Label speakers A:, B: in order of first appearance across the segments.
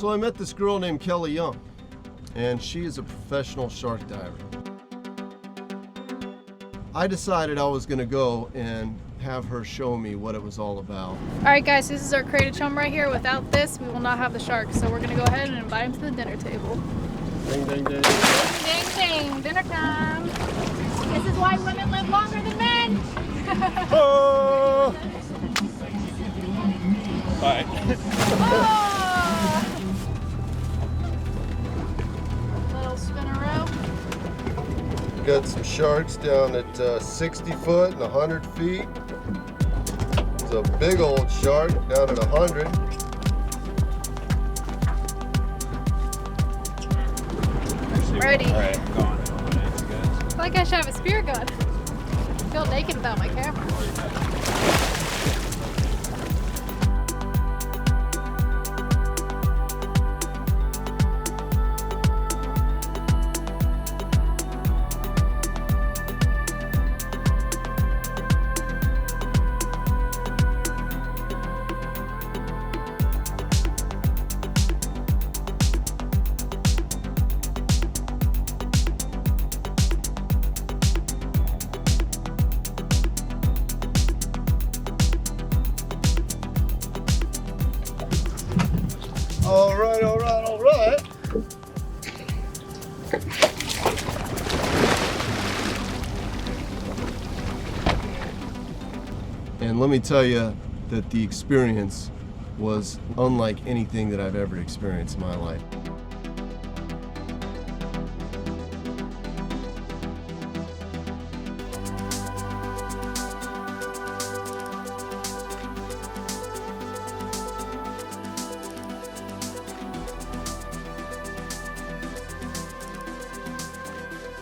A: So I met this girl named Kelly Young, and she is a professional shark diver. I decided I was gonna go and have her show me what it was all about.
B: All right, guys, this is our crate chum right here. Without this, we will not have the sharks. So we're gonna go ahead and invite him to the dinner table.
A: Ding, ding, ding.
B: Ding, ding, ding, dinner time. This is why women live longer than men.
A: Oh!
C: Bye.
B: Oh! Little spinneroo.
A: Got some sharks down at 60 foot and 100 feet. It's a big old shark down at 100.
B: Ready.
C: All right, go on. Thanks, guys.
B: I feel like I should have a spear gun. I feel naked without my camera.
A: All right, all right, all right. And let me tell you that the experience was unlike anything that I've ever experienced in my life.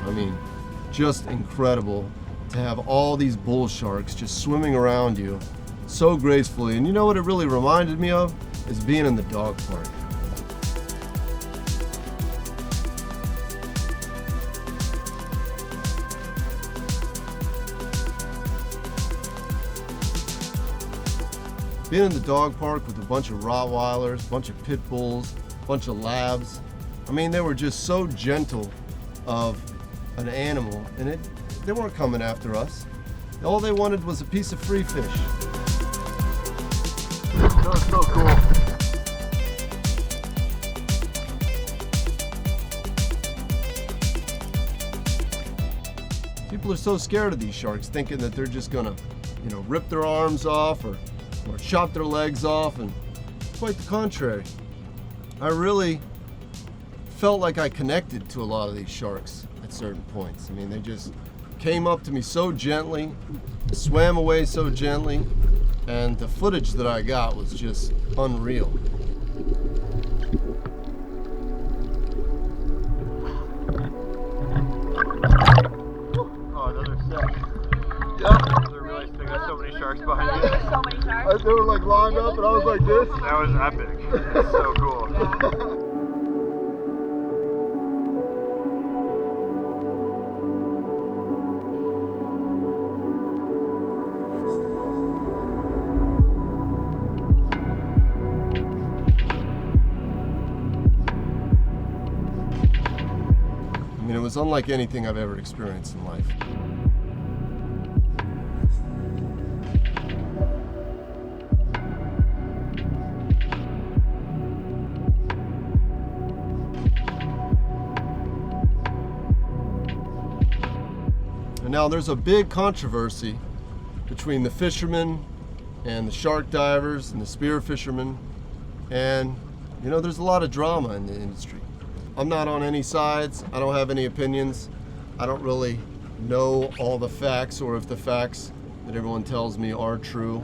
A: I mean, just incredible to have all these bull sharks just swimming around you so gracefully. And you know what it really reminded me of? Is being in the dog park. Being in the dog park with a bunch of Rottweilers, a bunch of pit bulls, a bunch of labs. I mean, they were just so gentle of an animal, and they weren't coming after us. All they wanted was a piece of free fish. That was so cool. People are so scared of these sharks, thinking that they're just gonna, rip their arms off or chop their legs off, and quite the contrary. I really felt like I connected to a lot of these sharks at certain points. I mean, they just came up to me so gently, swam away so gently, and the footage that I got was just unreal.
C: Oh, another set. Yeah. Those are really big. There's so many sharks behind you.
B: There's so many sharks.
A: They were like lined up, and I was like this.
C: That was epic. That's so cool.
A: I mean, it was unlike anything I've ever experienced in life. And now there's a big controversy between the fishermen and the shark divers and the spear fishermen, and there's a lot of drama in the industry. I'm not on any sides. I don't have any opinions. I don't really know all the facts, or if the facts that everyone tells me are true,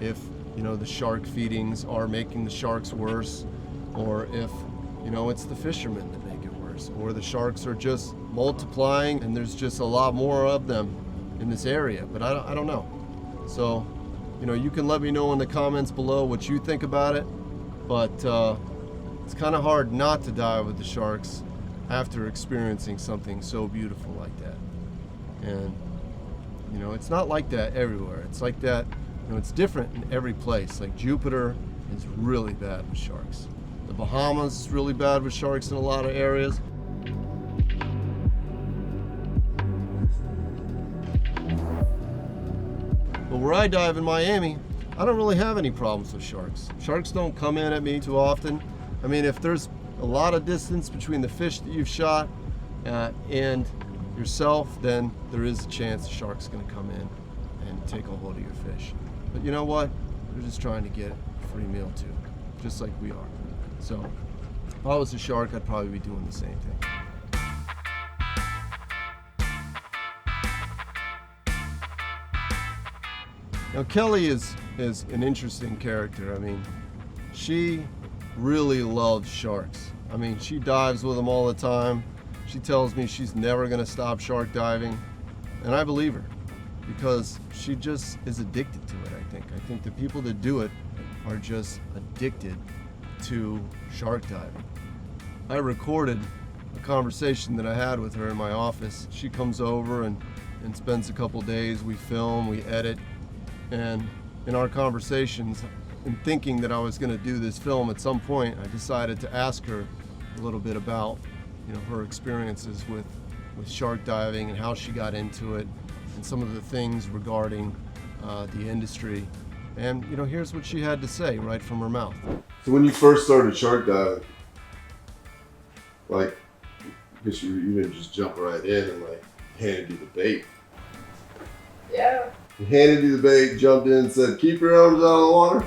A: if the shark feedings are making the sharks worse, or if it's the fishermen that make it worse, or the sharks are just multiplying and there's just a lot more of them in this area. But I don't know. So you can let me know in the comments below what you think about it, but it's kind of hard not to dive with the sharks after experiencing something so beautiful like that. And it's not like that everywhere. It's like that, it's different in every place. Like Jupiter is really bad with sharks. The Bahamas is really bad with sharks in a lot of areas. But where I dive in Miami, I don't really have any problems with sharks. Sharks don't come in at me too often. I mean, if there's a lot of distance between the fish that you've shot and yourself, then there is a chance the shark's gonna come in and take a hold of your fish. But you know what? They're just trying to get a free meal too, just like we are. So if I was a shark, I'd probably be doing the same thing. Now Kelly is an interesting character. I mean, she really loves sharks. I mean, she dives with them all the time. She tells me she's never gonna stop shark diving, and I believe her because she just is addicted to it, I think. I think the people that do it are just addicted to shark diving. I recorded a conversation that I had with her in my office. She comes over and spends a couple days. We film, we edit, and in our conversations, in thinking that I was going to do this film at some point, I decided to ask her a little bit about, her experiences with shark diving and how she got into it, and some of the things regarding the industry. And here's what she had to say right from her mouth. So when you first started shark diving, I guess you didn't just jump right in and handed you the bait.
B: Yeah.
A: He handed you the bait, jumped in and said, keep your arms out of the water.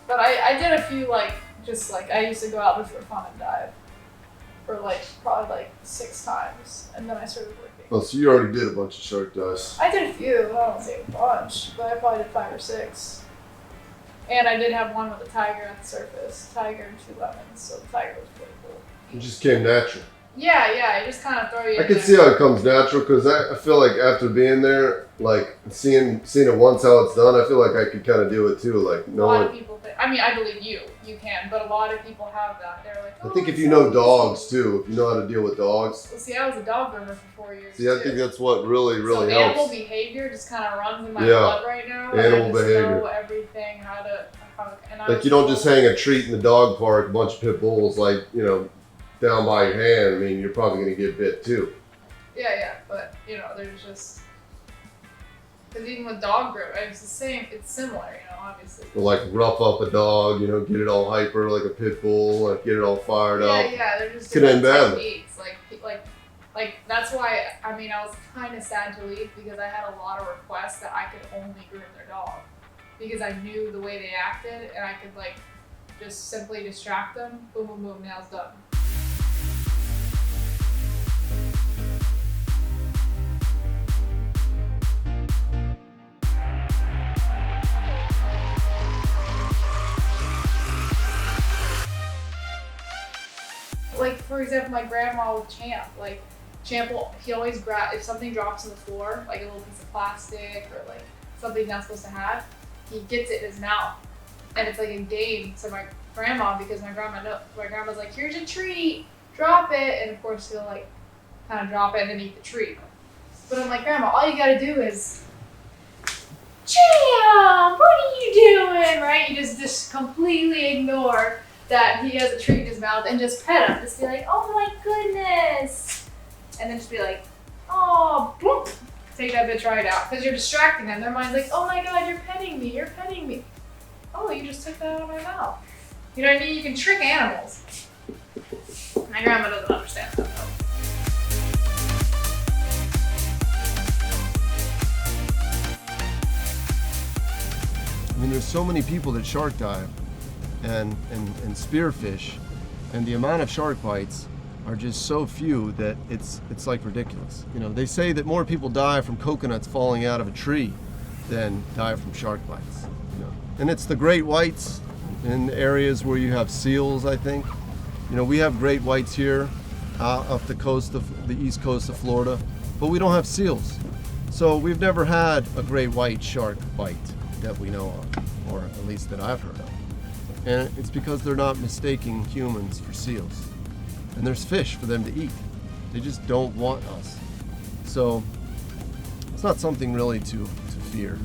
B: But I did a few, I used to go out just for fun and dive for probably 6 times, and then I started working.
A: Oh, so you already did a bunch of shark dives.
B: I did a few, I don't say a bunch, but I probably did 5 or 6. And I did have one with a tiger at the surface, tiger and 2 lemons, so the tiger was pretty cool.
A: It just came natural.
B: Yeah, it just kind of throw you
A: I can see how it comes natural, because I feel like after being there, seeing it once how it's done, I feel like I could kind of do it too.
B: A lot of people think, I believe you can, but a lot of people have that. They're like,
A: I think if you know dogs too, if you know how to deal with dogs.
B: Well, see, I was a dog groomer for 4 years.
A: See, I think that's what really helps.
B: Animal behavior just kind of runs in my blood right now.
A: Animal
B: I just
A: behavior.
B: know everything, how to
A: you don't just hang a treat in the dog park, a bunch of pit bulls, down by your hand. I mean, you're probably going to get bit too.
B: Yeah, but there's just, because even with dog grip, it's the same. It's similar, obviously.
A: Or rough up a dog, get it all hyper like a pit bull, get it all fired up.
B: Yeah, they're just
A: could end
B: different
A: badly.
B: techniques. That's why I was kind of sad to leave, because I had a lot of requests that I could only groom their dog, because I knew the way they acted and I could just simply distract them. Boom, boom, boom, nails done. For example, my grandma with Champ, Champ he always grab, if something drops on the floor, a little piece of plastic or something not supposed to have, he gets it in his mouth. And it's a game to my grandma, because my grandma's like, here's a treat, drop it. And of course he'll kind of drop it and eat the treat. But I'm like, Grandma, all you gotta do is, Champ, what are you doing? Right? You just completely ignore that he has a treat in his mouth and just pet him. Just be like, oh my goodness. And then just be like, oh, boom. Take that bitch right out. Because you're distracting them. Their mind's like, oh my God, you're petting me. Oh, you just took that out of my mouth. You know what I mean? You can trick animals. My grandma doesn't understand that though.
A: I mean, there's so many people that shark dive and spearfish, and the amount of shark bites are just so few that it's ridiculous. They say that more people die from coconuts falling out of a tree than die from shark bites. And it's the great whites in areas where you have seals, I think. We have great whites here off the east coast of Florida, but we don't have seals. So we've never had a great white shark bite that we know of, or at least that I've heard of. And it's because they're not mistaking humans for seals. And there's fish for them to eat. They just don't want us. So it's not something really to fear.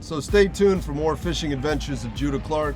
A: So stay tuned for more fishing adventures of Judah Clark.